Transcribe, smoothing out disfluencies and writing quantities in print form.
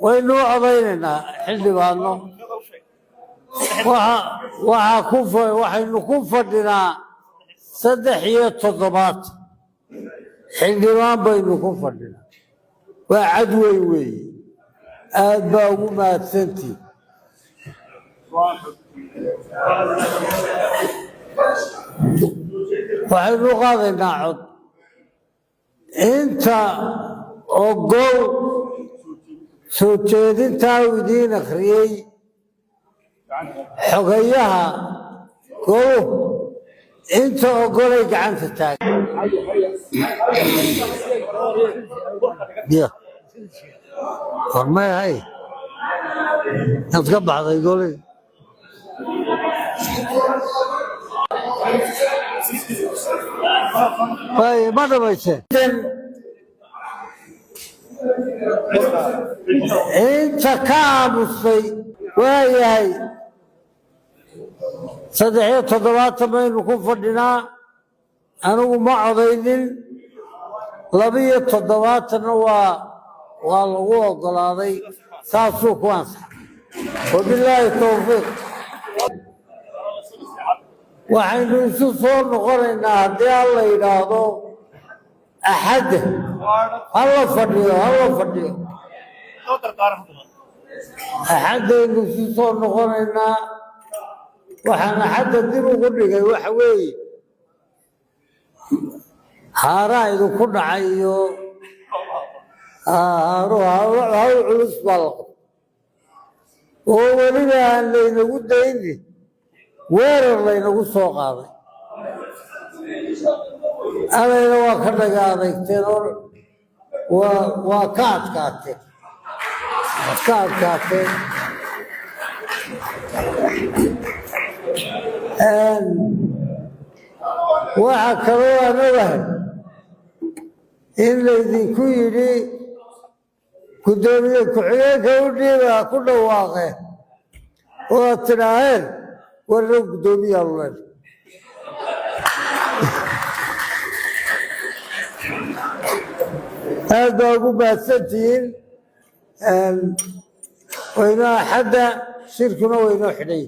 waynu codaynayna xildhibaano waxaynu ku fadhinaa 3 xildhibaan baynu ku fadhinaa waa cad weyn aad baa ugu mahadsantihiin waxaynu qaadaynaa cod inta ogol soo jeedintaa uu idiin akhriyey xogayaha goluhu inta ogolay gacanta taagan hormeehay intaad ka baxday golay ma dhamaysteen inta ka aamusay waayahay 3 baynu ku fadhinaa anigu ma codaynin 12 waa lagu ogolaaday saasuu ku ansaxay wabilaahi towfiiq waxaynu isu soo noqonaynaa haddii alla yidhaahdo axadda hala fadhiyo axaddaynu isu soo noqonaynaa waxaan axadda dib ugu dhigay waxa weeye haaraa idinku dhacay iyo hawl culus baa la qabay oo weliba aan laynagu daynin weerar laynagu soo qaaday alayna waa ka dhaga adeegteen oo waa ka adkaateen waxa kaloo aan ogahay in laydinku yidhi guddoomiye ku-xigeenka u dhiiba ku dhawaaqeen oo aad tidhaaheen warna guddoomiyaa lulen aad baa ugu mahadsantihiin waynoo axadda shirkuna waynoo xidhay